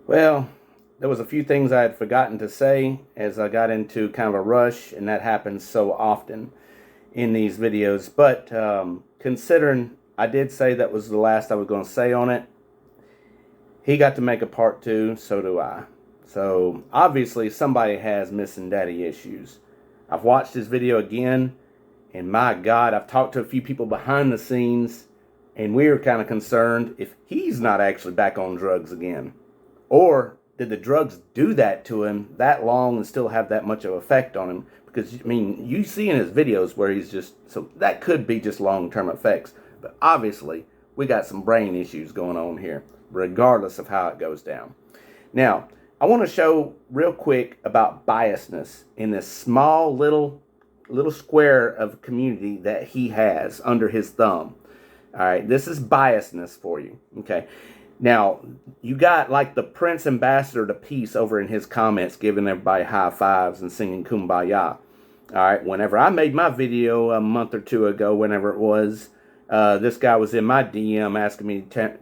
Well, there was a few things I had forgotten to say as I got into kind of a rush, and that happens so often in these videos. But considering I did say that was the last I was going to say on it, he got to make a part two, so do I. So obviously somebody has missing daddy issues. I've watched his video again, and my God, I've talked to a few people behind the scenes, and we're kind of concerned if he's not actually back on drugs again. Or did the drugs do that to him that long and still have that much of effect on him? Because, I mean, you see in his videos where he's just, so that could be just long term effects. But obviously, we got some brain issues going on here, regardless of how it goes down. Now, I want to show real quick about biasness in this small little square of community that he has under his thumb. All right, this is biasness for you. Okay. Now, you got like the Prince Ambassador to Peace over in his comments, giving everybody high fives and singing Kumbaya. All right, whenever I made my video a month or two ago, whenever it was, this guy was in my DM asking me to,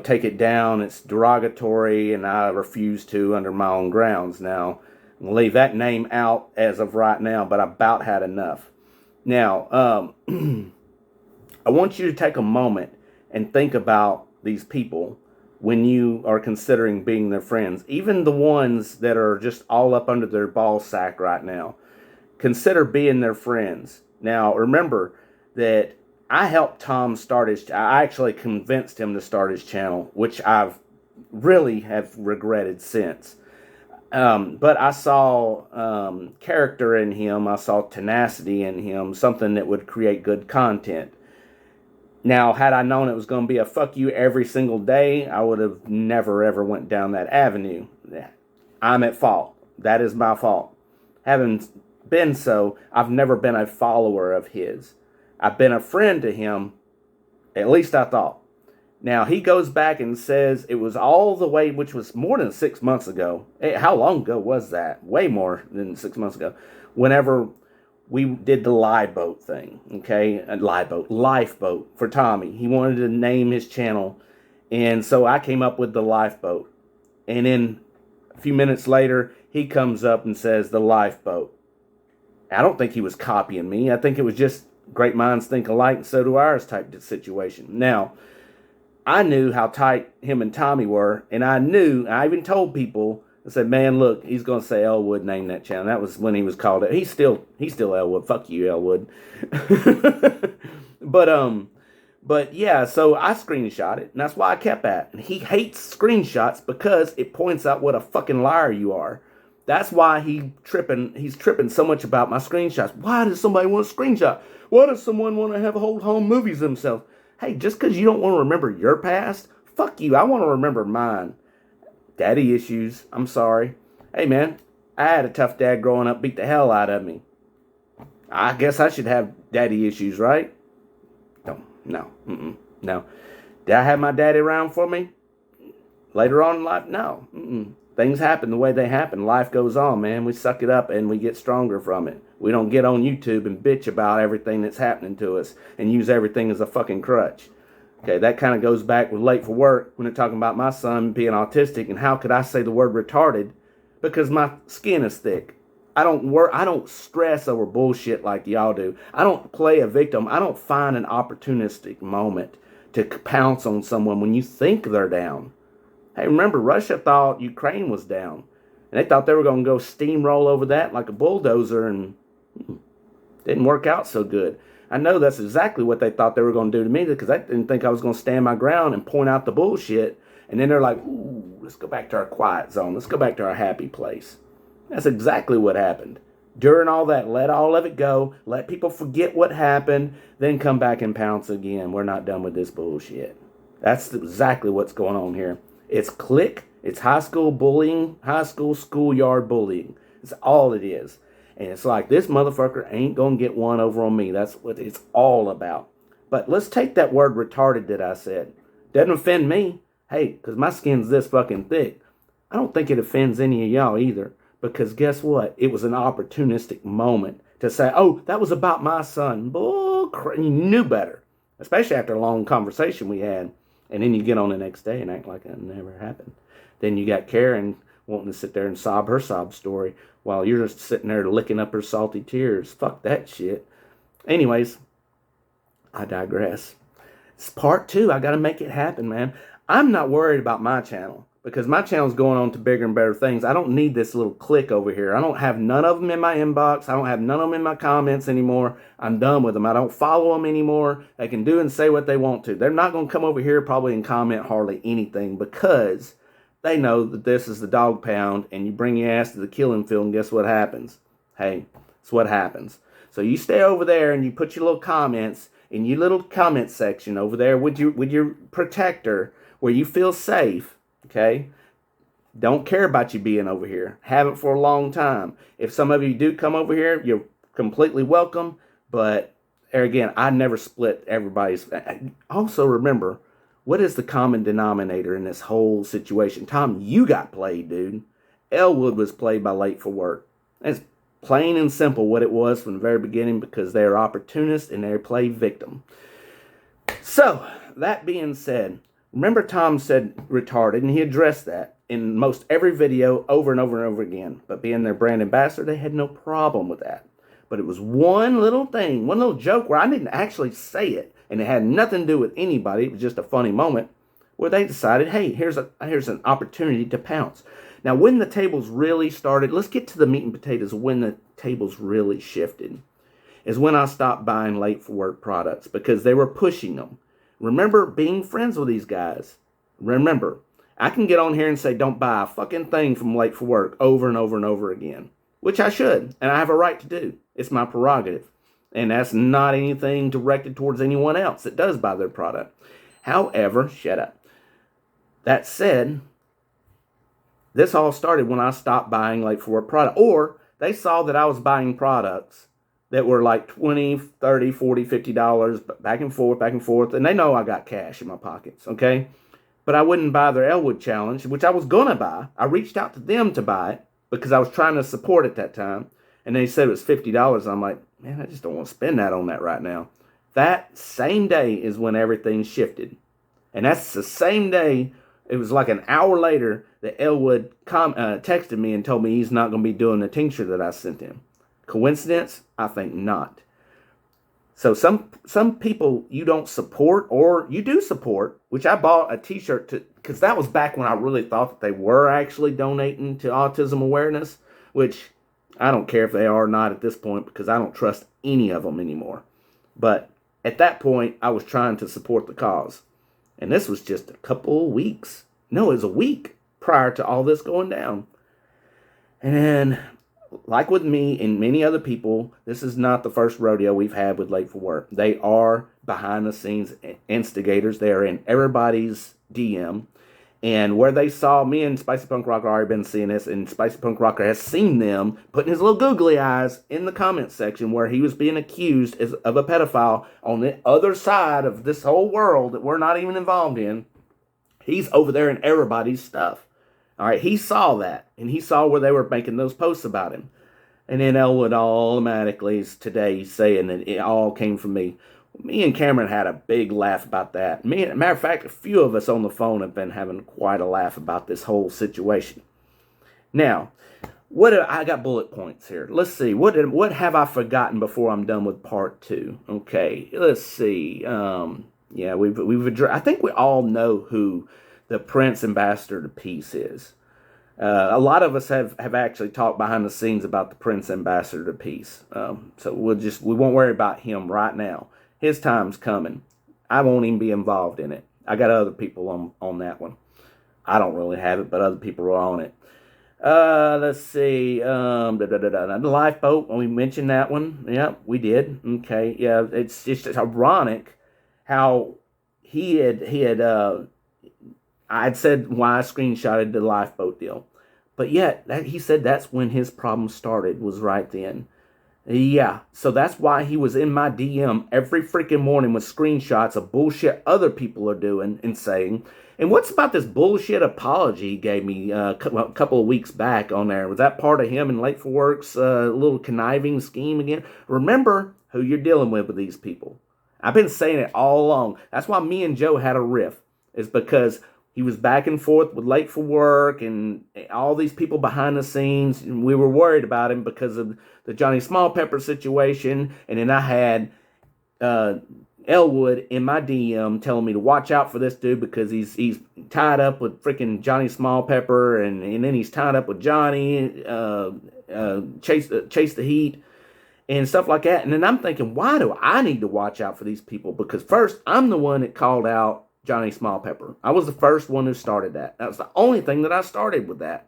take it down. It's derogatory, and I refused to under my own grounds. Now, I'm gonna leave that name out as of right now, but I about had enough. Now, I want you to take a moment and think about these people when you are considering being their friends, even the ones that are just all up under their ball sack right now. Consider being their friends. Now, remember that I helped Tom start I actually convinced him to start his channel, which I've really have regretted since. But I saw character in him. I saw tenacity in him, something that would create good content. Now, had I known it was going to be a fuck you every single day, I would have never ever went down that avenue. I'm at fault. That is my fault. Having been so, I've never been a follower of his. I've been a friend to him, at least I thought. Now, he goes back and says it was all the way, which was more than 6 months ago. How long ago was that? Way more than 6 months ago. Whenever we did the lifeboat thing, okay? Lifeboat for Tommy. He wanted to name his channel, and so I came up with the lifeboat. And then a few minutes later, he comes up and says the lifeboat. I don't think he was copying me. I think it was just great minds think alike and so do ours type situation. Now, I knew how tight him and Tommy were, and I even told people, I said, man, look, he's going to say Elwood named that channel. That was when he was called it. He's still Elwood. Fuck you, Elwood. but, but yeah, so I screenshot it, and that's why I kept at. And he hates screenshots because it points out what a fucking liar you are. That's why he's tripping so much about my screenshots. Why does somebody want a screenshot? Why does someone want to have whole home movies themselves? Hey, just because you don't want to remember your past, fuck you. I want to remember mine. Daddy issues. I'm sorry. Hey, man, I had a tough dad growing up, beat the hell out of me. I guess I should have daddy issues, right? No. Did I have my daddy around for me later on in life? No. Things happen the way they happen. Life goes on, man. We suck it up and we get stronger from it. We don't get on YouTube and bitch about everything that's happening to us and use everything as a fucking crutch. Okay, that kind of goes back with late for work when they're talking about my son being autistic and how could I say the word retarded because my skin is thick. I don't stress over bullshit like y'all do. I don't play a victim. I don't find an opportunistic moment to pounce on someone when you think they're down. Hey, remember, Russia thought Ukraine was down. And they thought they were going to go steamroll over that like a bulldozer, and didn't work out so good. I know that's exactly what they thought they were going to do to me because they didn't think I was going to stand my ground and point out the bullshit. And then they're like, ooh, let's go back to our quiet zone. Let's go back to our happy place. That's exactly what happened. During all that, let all of it go. Let people forget what happened. Then come back and pounce again. We're not done with this bullshit. That's exactly what's going on here. It's clique. It's high school bullying, high school schoolyard bullying. It's all it is. And it's like, this motherfucker ain't going to get one over on me. That's what it's all about. But let's take that word retarded that I said. Doesn't offend me. Hey, because my skin's this fucking thick. I don't think it offends any of y'all either. Because guess what? It was an opportunistic moment to say, oh, that was about my son. Bull crap. You knew better. Especially after a long conversation we had. And then you get on the next day and act like it never happened. Then you got Karen wanting to sit there and sob her sob story while you're just sitting there licking up her salty tears. Fuck that shit. Anyways, I digress. It's part 2. I got to make it happen, man. I'm not worried about my channel because my channel's going on to bigger and better things. I don't need this little clique over here. I don't have none of them in my inbox. I don't have none of them in my comments anymore. I'm done with them. I don't follow them anymore. They can do and say what they want to. They're not going to come over here probably and comment hardly anything because they know that this is the dog pound and you bring your ass to the killing field and guess what happens? Hey, it's what happens. So you stay over there and you put your little comments in your little comment section over there with your protector where you feel safe, okay? Don't care about you being over here. Have it for a long time. If some of you do come over here, you're completely welcome. But again, I never split everybody's. Also remember, what is the common denominator in this whole situation? Tom, you got played, dude. Elwood was played by Late for Work. That's plain and simple what it was from the very beginning because they're opportunists and they play victim. So, that being said, remember Tom said retarded, and he addressed that in most every video over and over and over again. But being their brand ambassador, they had no problem with that. But it was one little thing, one little joke where I didn't actually say it, and it had nothing to do with anybody. It was just a funny moment where they decided, hey, here's an opportunity to pounce. Now, when the tables really started, let's get to the meat and potatoes. When the tables really shifted is when I stopped buying Late for Work products because they were pushing them. Remember being friends with these guys. Remember, I can get on here and say, don't buy a fucking thing from Late for Work over and over and over again, which I should, and I have a right to do. It's my prerogative. And that's not anything directed towards anyone else that does buy their product. However, shut up. That said, this all started when I stopped buying Late for Work product. Or they saw that I was buying products that were like $20, $30, $40, $50 back and forth. And they know I got cash in my pockets, okay? But I wouldn't buy their Elwood Challenge, which I was going to buy. I reached out to them to buy it because I was trying to support at that time. And they said it was $50. I'm like, man, I just don't want to spend that on that right now. That same day is when everything shifted. And that's the same day, it was like an hour later, that Elwood texted me and told me he's not going to be doing the tincture that I sent him. Coincidence? I think not. So some people you don't support, or you do support, which I bought a t-shirt to, because that was back when I really thought that they were actually donating to autism awareness, which I don't care if they are or not at this point because I don't trust any of them anymore. But at that point, I was trying to support the cause. And this was just a couple weeks. No, it was a week prior to all this going down. And then, like with me and many other people, this is not the first rodeo we've had with Late for Work. They are behind the scenes instigators. They are in everybody's DM. And where they saw me and Spicy Punk Rocker already been seeing this, and Spicy Punk Rocker has seen them putting his little googly eyes in the comments section where he was being accused of a pedophile on the other side of this whole world that we're not even involved in. He's over there in everybody's stuff. All right, he saw that, and he saw where they were making those posts about him. And then Elwood automatically is today saying that it all came from me. Me and Cameron had a big laugh about that. Matter of fact, a few of us on the phone have been having quite a laugh about this whole situation. Now, I got bullet points here. Let's see. What have I forgotten before I'm done with part 2? Okay, let's see. Yeah, we've addressed. I think we all know who the Prince Ambassador to Peace is. A lot of us have actually talked behind the scenes about the Prince Ambassador to Peace. So we won't worry about him right now. His time's coming. I won't even be involved in it. I got other people on that one. I don't really have it, but other people are on it. Let's see. The lifeboat. We mentioned that one. Yeah, we did. Okay. Yeah, it's just ironic how he had. I'd said why I screenshotted the lifeboat deal, but yet he said that's when his problem started. Was right then. Yeah, so that's why he was in my DM every freaking morning with screenshots of bullshit other people are doing and saying. And what's about this bullshit apology he gave me a couple of weeks back on there? Was that part of him and Late for Work's little conniving scheme again? Remember who you're dealing with these people. I've been saying it all along. That's why me and Joe had a riff. Is because He was back and forth with late for work and all these people behind the scenes, and we were worried about him because of the Johnny Small Pepper situation. And then I had Elwood in my DM telling me to watch out for this dude because he's tied up with freaking Johnny Small Pepper, and then he's tied up with Johnny, Chase the Heat, and stuff like that. And then I'm thinking, why do I need to watch out for these people? Because first, I'm the one that called out Johnny Small Pepper. I was the first one who started that. That was the only thing that I started with that.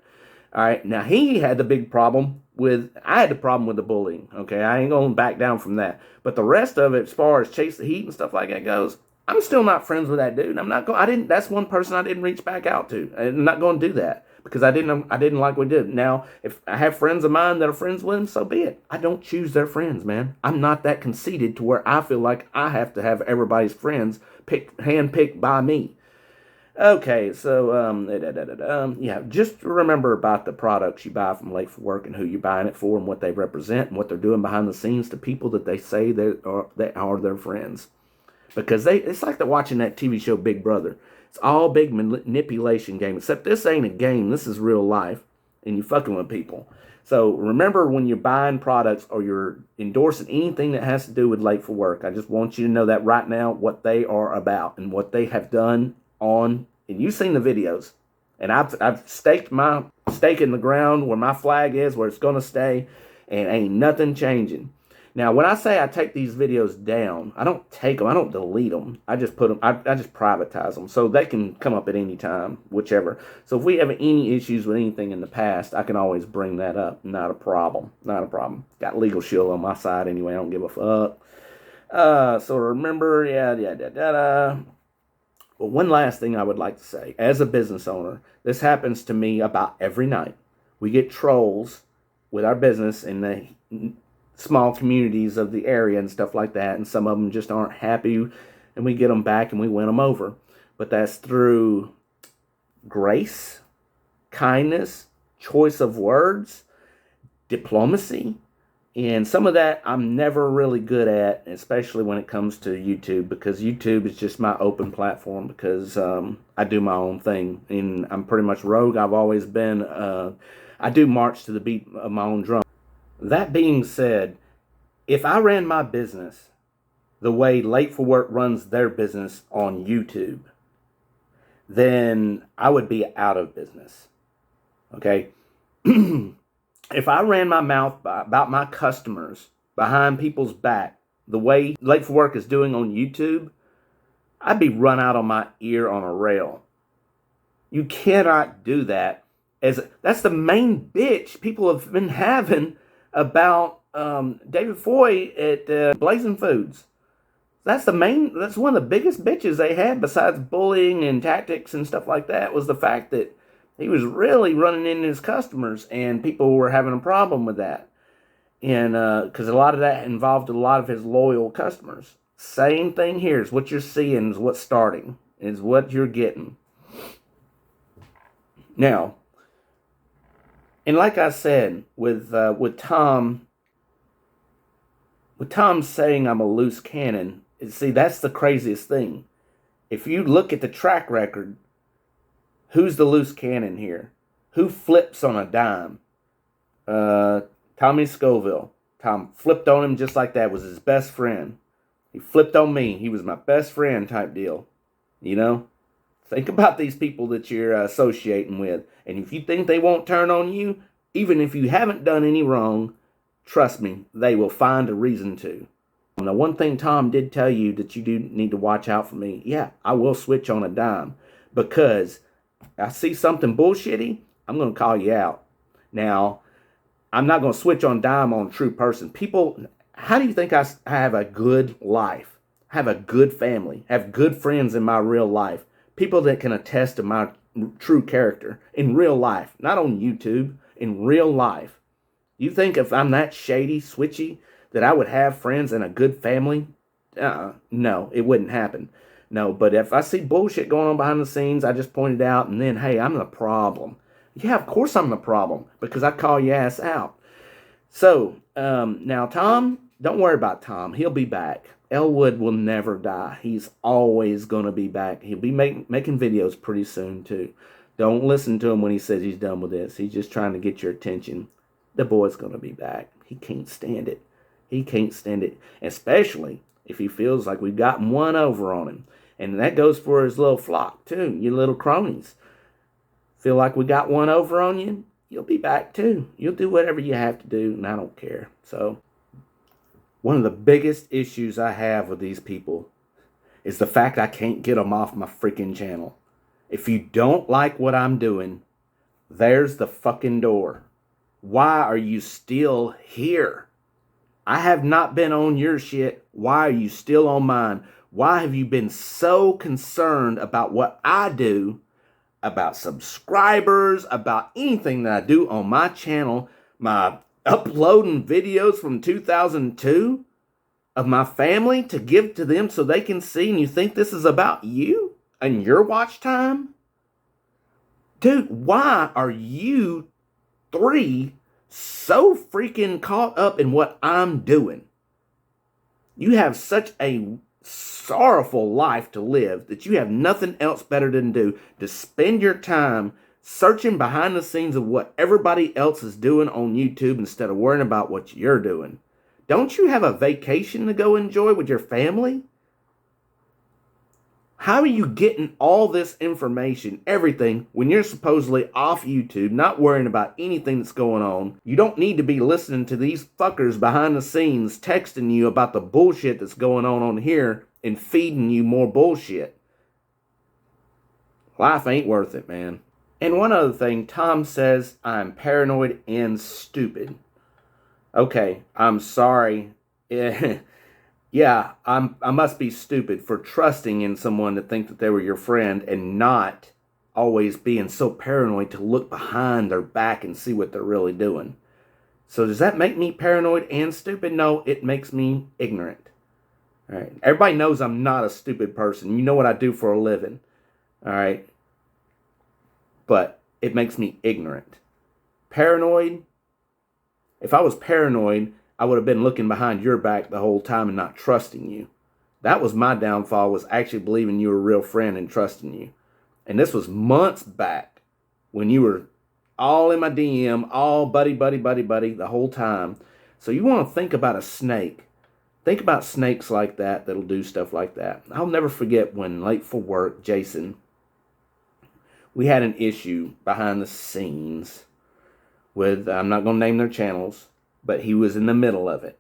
All right, now he had the big problem with, I had the problem with the bullying. Okay, I ain't going to back down from that. But the rest of it, as far as Chase the Heat and stuff like that goes, I'm still not friends with that dude. I'm not going. That's one person I didn't reach back out to. I'm not going to do that because I didn't like what we did. Now, if I have friends of mine that are friends with him, so be it. I don't choose their friends, man. I'm not that conceited to where I feel like I have to have everybody's friends handpicked by me. Okay, so yeah, just remember about the products you buy from Late for Work and who you're buying it for and what they represent and what they're doing behind the scenes to people that they say that are their friends. Because it's like they're watching that TV show Big Brother. It's all big manipulation game, except this ain't a game. This is real life, and you're fucking with people. So remember, when you're buying products or you're endorsing anything that has to do with Late for Work, I just want you to know that right now, what they are about and what they have done on, and you've seen the videos, and I've staked my stake in the ground where my flag is, where it's going to stay, and ain't nothing changing. Now, when I say I take these videos down, I don't take them, I don't delete them. I just put them, I just privatize them so they can come up at any time, whichever. So if we have any issues with anything in the past, I can always bring that up. Not a problem. Not a problem. Got Legal Shield on my side anyway. I don't give a fuck. So remember, But one last thing I would like to say. As a business owner, this happens to me about every night. We get trolls with our business in the small communities of the area and stuff like that, and some of them just aren't happy, and we get them back and we win them over. But that's through grace, kindness, choice of words, diplomacy, and some of that I'm never really good at, especially when it comes to YouTube, because YouTube is just my open platform, because I do my own thing, and I'm pretty much rogue. I've always been, I do march to the beat of my own drum. That being said, if I ran my business the way Late for Work runs their business on YouTube, then I would be out of business. Okay? If I ran my mouth about my customers behind people's back the way Late for Work is doing on YouTube, I'd be run out on my ear on a rail. You cannot do that. That's the main bitch people have been having about David Foy at Blazing Foods. That's one of the biggest bitches they had, besides bullying and tactics and stuff like that, was the fact that he was really running into his customers, and people were having a problem with that. And because a lot of that involved a lot of his loyal customers. Same thing here. Is what you're seeing is what's starting, is what you're getting. Now, and like I said, with Tom saying I'm a loose cannon, see, that's the craziest thing. If you look at the track record, who's the loose cannon here? Who flips on a dime? Tommy Scoville. Tom flipped on him just like that. Was his best friend. He flipped on me. He was my best friend type deal. You know? Think about these people that you're associating with. And if you think they won't turn on you, even if you haven't done any wrong, trust me, they will find a reason to. Now, one thing Tom did tell you that you do need to watch out for me. Yeah, I will switch on a dime. Because I see something bullshitty, I'm going to call you out. Now, I'm not going to switch on dime on a true person. People, how do you think I have a good life? Have a good family? Have good friends in my real life? People that can attest to my true character in real life, not on YouTube, in real life. You think if I'm that shady, switchy, that I would have friends and a good family? No, it wouldn't happen. No, but if I see bullshit going on behind the scenes, I just point it out, and then, hey, I'm the problem. Yeah, of course I'm the problem, because I call your ass out. So, now Tom, don't worry about Tom. He'll be back. Elwood will never die. He's always going to be back. He'll be making videos pretty soon, too. Don't listen to him when he says he's done with this. He's just trying to get your attention. The boy's going to be back. He can't stand it. He can't stand it. Especially if he feels like we've gotten one over on him. And that goes for his little flock, too. You little cronies. Feel like we got one over on you? You'll be back, too. You'll do whatever you have to do, and I don't care. So, one of the biggest issues I have with these people is the fact I can't get them off my freaking channel. If you don't like what I'm doing, there's the fucking door. Why are you still here? I have not been on your shit. Why are you still on mine? Why have you been so concerned about what I do, about subscribers, about anything that I do on my channel, my uploading videos from 2002 of my family to give to them so they can see, and you think this is about you and your watch time? Dude, why are you three so freaking caught up in what I'm doing? You have such a sorrowful life to live that you have nothing else better than to spend your time searching behind the scenes of what everybody else is doing on YouTube instead of worrying about what you're doing. Don't you have a vacation to go enjoy with your family? How are you getting all this information, everything, when you're supposedly off YouTube, not worrying about anything that's going on? You don't need to be listening to these fuckers behind the scenes texting you about the bullshit that's going on here and feeding you more bullshit. Life ain't worth it, man. And one other thing, Tom says I'm paranoid and stupid. Okay, I'm sorry. Yeah, I must be stupid for trusting in someone to think that they were your friend and not always being so paranoid to look behind their back and see what they're really doing. So does that make me paranoid and stupid? No, it makes me ignorant. All right. Everybody knows I'm not a stupid person. You know what I do for a living. All right. But it makes me ignorant. Paranoid. If I was paranoid, I would have been looking behind your back the whole time and not trusting you. That was my downfall, was actually believing you were a real friend and trusting you. And this was months back when you were all in my DM, all buddy the whole time. So you want to think about a snake. Think about snakes like that that'll do stuff like that. I'll never forget when late for work, Jason, we had an issue behind the scenes with, I'm not going to name their channels, but he was in the middle of it.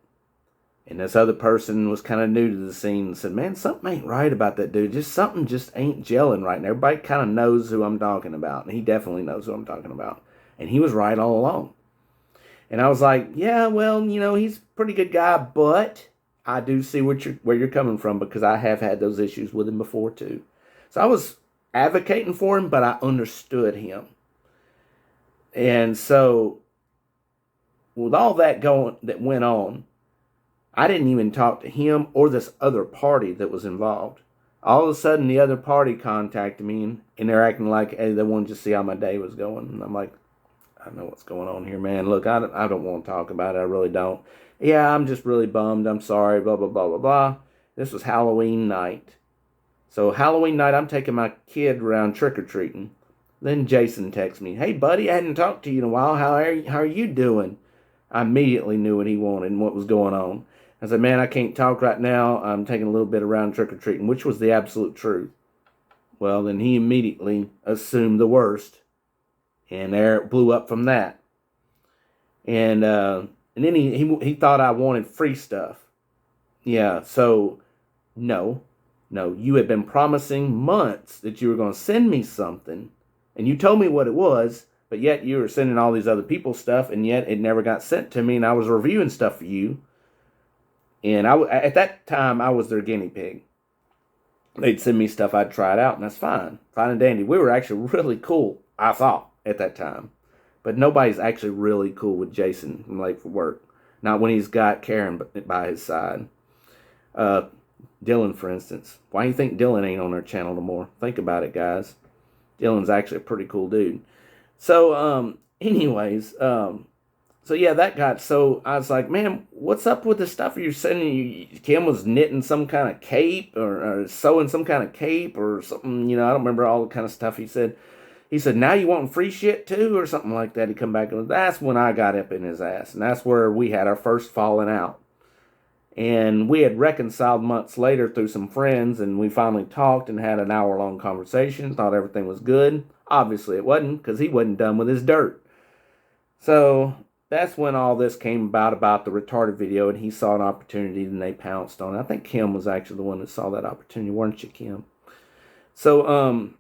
And this other person was kind of new to the scene and said, man, something ain't right about that dude. Something just ain't gelling right. And everybody kind of knows who I'm talking about. And he definitely knows who I'm talking about. And he was right all along. And I was like, yeah, well, he's a pretty good guy, but I do see where you're coming from, because I have had those issues with him before too. So I was advocating for him, but I understood him. And so with all that went on, I didn't even talk to him or this other party that was involved. All of a sudden, the other party contacted me, and they're acting like, hey, they wanted to see how my day was going. And I'm like, I know what's going on here, man. Look, I don't want to talk about it. I really don't. Yeah, I'm just really bummed. I'm sorry, blah, blah, blah, blah, blah. This was Halloween night. So Halloween night, I'm taking my kid around trick-or-treating. Then Jason texts me, hey, buddy, I hadn't talked to you in a while. How are you doing? I immediately knew what he wanted and what was going on. I said, man, I can't talk right now. I'm taking a little bit around trick-or-treating, which was the absolute truth. Well, then he immediately assumed the worst. And there it blew up from that. And then he thought I wanted free stuff. Yeah, so no, you had been promising months that you were going to send me something. And you told me what it was, but yet you were sending all these other people stuff, and yet it never got sent to me, and I was reviewing stuff for you. And at that time, I was their guinea pig. They'd send me stuff, I'd try it out, and that's fine. Fine and dandy. We were actually really cool, I thought, at that time. But nobody's actually really cool with Jason from late for work. Not when he's got Karen by his side. Dylan, for instance. Why do you think Dylan ain't on our channel no more? Think about it, guys. Dylan's actually a pretty cool dude. So, anyways, so So yeah, that got so I was like, man, what's up with the stuff you're sending? Kim was knitting some kind of cape or sewing some kind of cape or something. I don't remember all the kind of stuff he said. He said, now you want free shit too, or something like that. He come back and that's when I got up in his ass, and that's where we had our first falling out. And we had reconciled months later through some friends, and we finally talked and had an hour-long conversation. Thought everything was good. Obviously, it wasn't, because he wasn't done with his dirt. So that's when all this came about the retarded video, and he saw an opportunity, and they pounced on it. I think Kim was actually the one that saw that opportunity, weren't you, Kim? So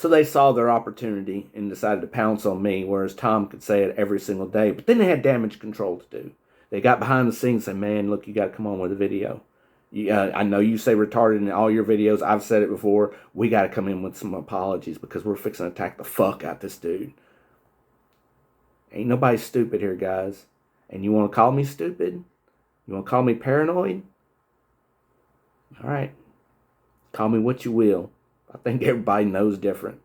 they saw their opportunity and decided to pounce on me, whereas Tom could say it every single day. But then they had damage control to do. They got behind the scenes and said, man, look, you got to come on with a video. I know you say retarded in all your videos. I've said it before. We got to come in with some apologies because we're fixing to attack the fuck out this dude. Ain't nobody stupid here, guys. And you want to call me stupid? You want to call me paranoid? All right. Call me what you will. I think everybody knows different.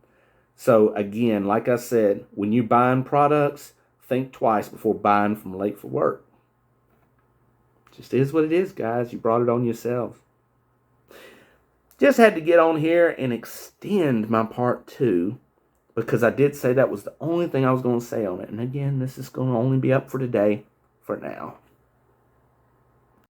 So again, like I said, when you're buying products, think twice before buying from Late for Work. Just is what it is, guys. You brought it on yourselves. Just had to get on here and extend my part 2 because I did say that was the only thing I was going to say on it. And again, this is going to only be up for today for now.